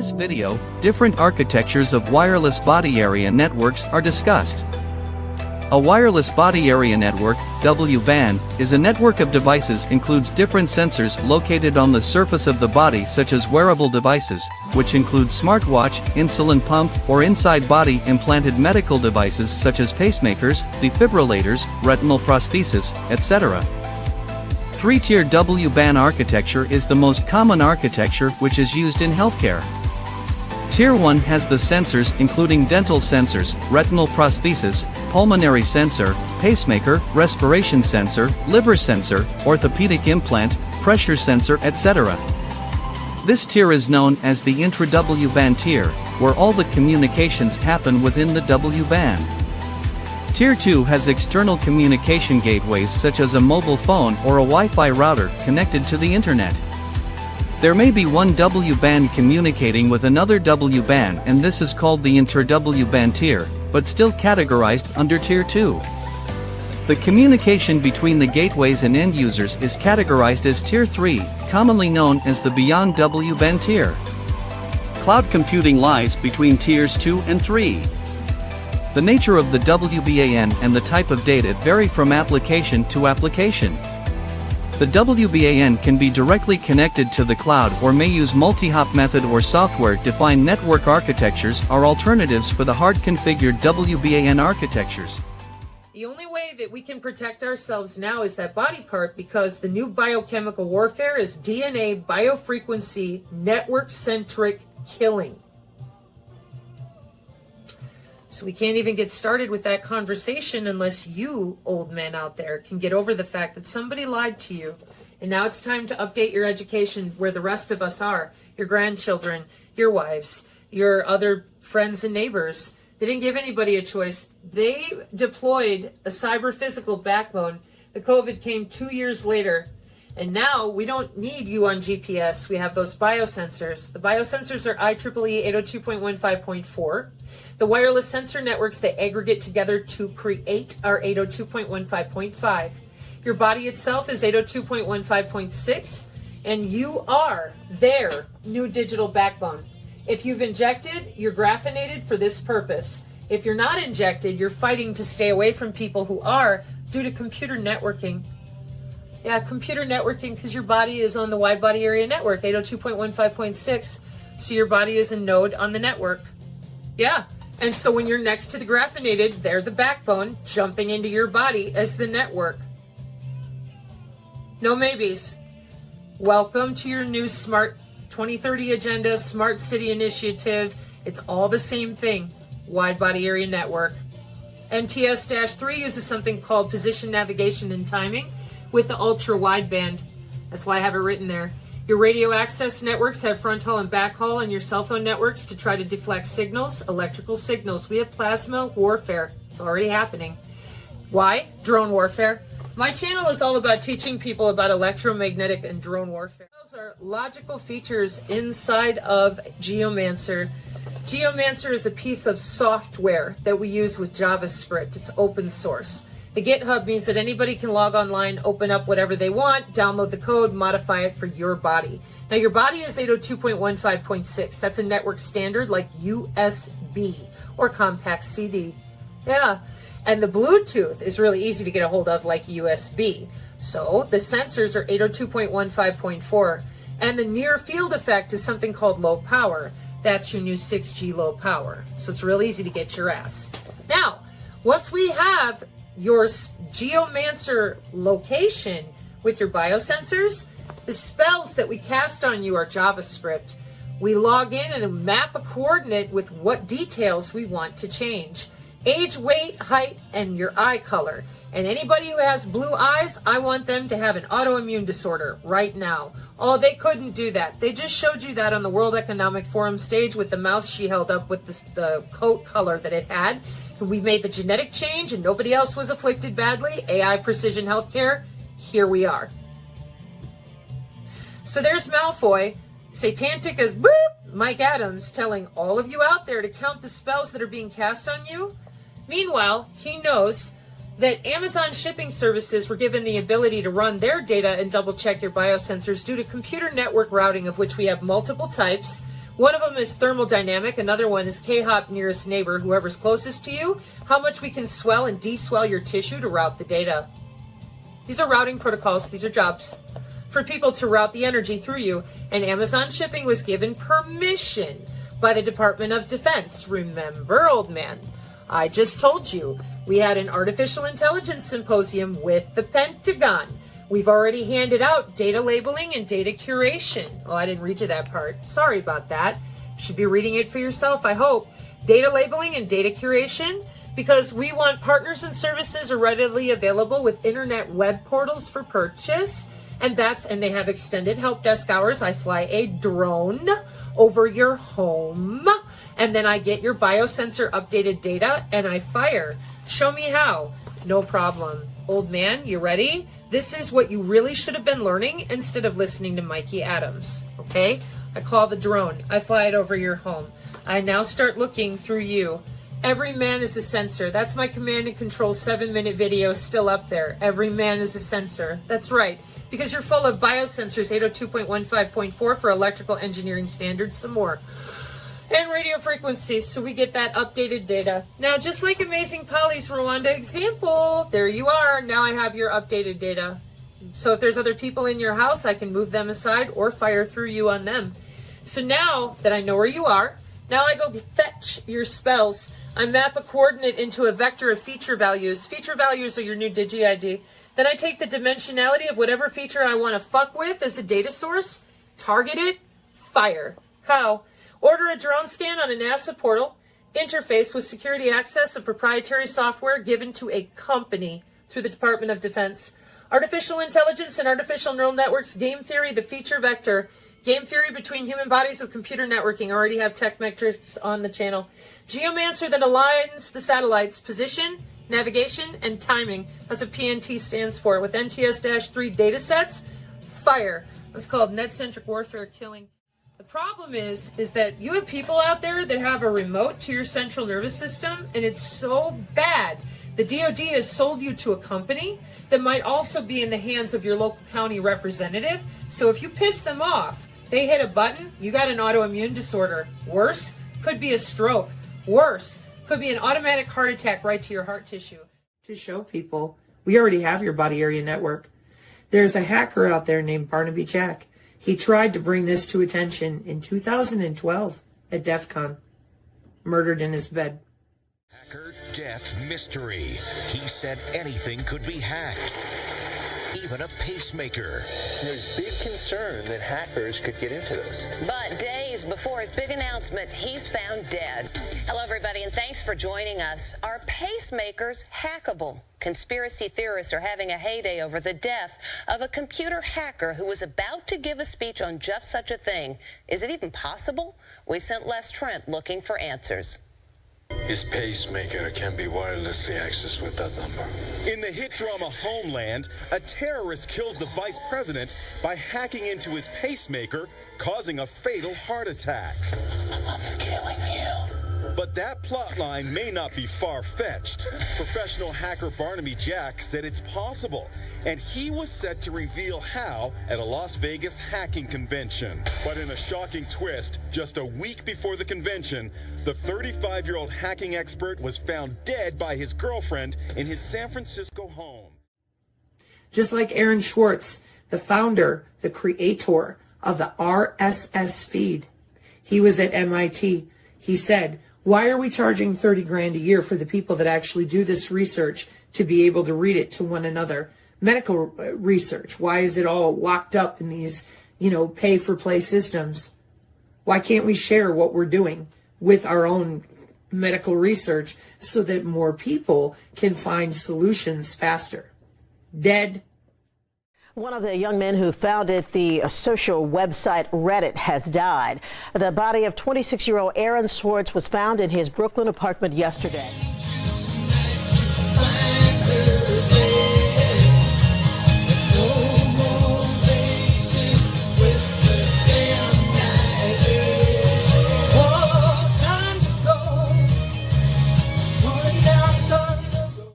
this video, different architectures of wireless body area networks are discussed. A wireless body area network, W-band, is a network of devices includes different sensors located on the surface of the body such as wearable devices, which include smartwatch, insulin pump, or inside body implanted medical devices such as pacemakers, defibrillators, retinal prosthesis, etc. Three-tier W-band architecture is the most common architecture which is used in healthcare. Tier 1 has the sensors including dental sensors, retinal prosthesis, pulmonary sensor, pacemaker, respiration sensor, liver sensor, orthopedic implant, pressure sensor, etc. This tier is known as the intra-W-band tier, where all the communications happen within the W-band. Tier 2 has external communication gateways such as a mobile phone or a Wi-Fi router connected to the internet. There may be one W-band communicating with another W-band, and this is called the inter-W-band tier, but still categorized under Tier 2. The communication between the gateways and end users is categorized as Tier 3, commonly known as the beyond W-band tier. Cloud computing lies between Tiers 2 and 3. The nature of the WBAN and the type of data vary from application to application. The WBAN can be directly connected to the cloud or may use multi-hop method or software-defined network architectures are alternatives for the hard-configured WBAN architectures. The only way that we can protect ourselves now is that body part, because the new biochemical warfare is DNA biofrequency network-centric killing. So we can't even get started with that conversation unless you, old men out there, can get over the fact that somebody lied to you. And now it's time to update your education where the rest of us are. Your grandchildren, your wives, your other friends and neighbors. They didn't give anybody a choice. They deployed a cyber-physical backbone. The COVID came 2 years later. And now we don't need you on GPS. We have those biosensors. The biosensors are IEEE 802.15.4. The wireless sensor networks that aggregate together to create are 802.15.5. Your body itself is 802.15.6, and you are their new digital backbone. If you've injected, you're graphinated for this purpose. If you're not injected, you're fighting to stay away from people who are due to computer networking. Yeah, computer networking, because your body is on the wide body area network, 802.15.6, so your body is a node on the network. Yeah, and so when you're next to the graphinated, they're the backbone jumping into your body as the network. No maybes. Welcome to your new Smart 2030 agenda, Smart City Initiative. It's all the same thing, wide body area network. NTS-3 uses something called position navigation and timing with the ultra wideband. That's why I have it written there. Your radio access networks have fronthaul and backhaul, and your cell phone networks to try to deflect signals, electrical signals. We have plasma warfare. It's already happening. Why? Drone warfare. My channel is all about teaching people about electromagnetic and drone warfare. Those are logical features inside of Geomancer. Geomancer is a piece of software that we use with JavaScript. It's open source. The GitHub means that anybody can log online, open up whatever they want, download the code, modify it for your body. Now, your body is 802.15.6. That's a network standard like USB or compact CD. Yeah. And the Bluetooth is really easy to get a hold of like USB. So the sensors are 802.15.4. And the near field effect is something called low power. That's your new 6G low power. So it's real easy to get your ass. Now, once we have your Geomancer location with your biosensors, the spells that we cast on you are JavaScript. We log in and map a coordinate with what details we want to change. Age, weight, height, and your eye color. And anybody who has blue eyes, I want them to have an autoimmune disorder right now. Oh, they couldn't do that. They just showed you that on the World Economic Forum stage with the mouse she held up with the coat color that it had. We made the genetic change and nobody else was afflicted badly. AI precision healthcare, here we are. So there's Malfoy, Satantic as boop, Mike Adams, telling all of you out there to count the spells that are being cast on you. Meanwhile, he knows that Amazon shipping services were given the ability to run their data and double check your biosensors due to computer network routing, of which we have multiple types. One of them is thermodynamic. Another one is K-hop nearest neighbor, whoever's closest to you, how much we can swell and deswell your tissue to route the data. These are routing protocols. These are jobs for people to route the energy through you. And Amazon Shipping was given permission by the Department of Defense. Remember, old man, I just told you we had an artificial intelligence symposium with the Pentagon. We've already handed out data labeling and data curation. Oh, I didn't read you that part. Sorry about that. You should be reading it for yourself, I hope. Data labeling and data curation, because we want partners and services are readily available with internet web portals for purchase. And they have extended help desk hours. I fly a drone over your home, and then I get your biosensor updated data and I fire. Show me how. No problem. Old man, you ready? This is what you really should have been learning instead of listening to Mikey Adams, okay? I call the drone. I fly it over your home. I now start looking through you. Every man is a sensor. That's my command and control 7-minute video still up there. Every man is a sensor. That's right, because you're full of biosensors, 802.15.4 for electrical engineering standards, some more. And radio frequencies, so we get that updated data. Now, just like Amazing Polly's Rwanda example, there you are. Now I have your updated data. So if there's other people in your house, I can move them aside or fire through you on them. So now that I know where you are, now I go fetch your spells. I map a coordinate into a vector of feature values. Feature values are your new Digi-ID. Then I take the dimensionality of whatever feature I want to fuck with as a data source, target it, fire. How? Order a drone scan on a NASA portal, interface with security access of proprietary software given to a company through the Department of Defense. Artificial intelligence and artificial neural networks, game theory, the feature vector. Game theory between human bodies with computer networking. I already have tech metrics on the channel. Geomancer that aligns the satellites, position, navigation, and timing. That's what PNT stands for. With NTS-3 data sets, fire. That's called net-centric warfare killing. The problem is that you have people out there that have a remote to your central nervous system, and it's so bad. The DoD has sold you to a company that might also be in the hands of your local county representative. So if you piss them off, they hit a button, you got an autoimmune disorder. Worse, could be a stroke. Worse, could be an automatic heart attack right to your heart tissue. To show people, we already have your body area network. There's a hacker out there named Barnaby Jack. He tried to bring this to attention in 2012 at DEF CON. Murdered in his bed. Hacker death mystery. He said anything could be hacked. Even a pacemaker. There's big concern that hackers could get into this. But days before his big announcement, he's found dead. Hello, everybody, and thanks for joining us. Are pacemakers hackable? Conspiracy theorists are having a heyday over the death of a computer hacker who was about to give a speech on just such a thing. Is it even possible? We sent Les Trent looking for answers. His pacemaker can be wirelessly accessed with that number. In the hit drama Homeland, a terrorist kills the vice president by hacking into his pacemaker, causing a fatal heart attack. I'm killing you. But that plotline may not be far-fetched. Professional hacker Barnaby Jack said it's possible, and he was set to reveal how at a Las Vegas hacking convention. But in a shocking twist, just a week before the convention, the 35-year-old hacking expert was found dead by his girlfriend in his San Francisco home. Just like Aaron Swartz, the founder, the creator of the RSS feed. He was at MIT. He said, why are we charging 30 grand a year for the people that actually do this research to be able to read it to one another? Medical research. Why is it all locked up in these, pay for play systems? Why can't we share what we're doing with our own medical research so that more people can find solutions faster? Dead. One of the young men who founded the social website Reddit has died. The body of 26-year-old Aaron Swartz was found in his Brooklyn apartment yesterday.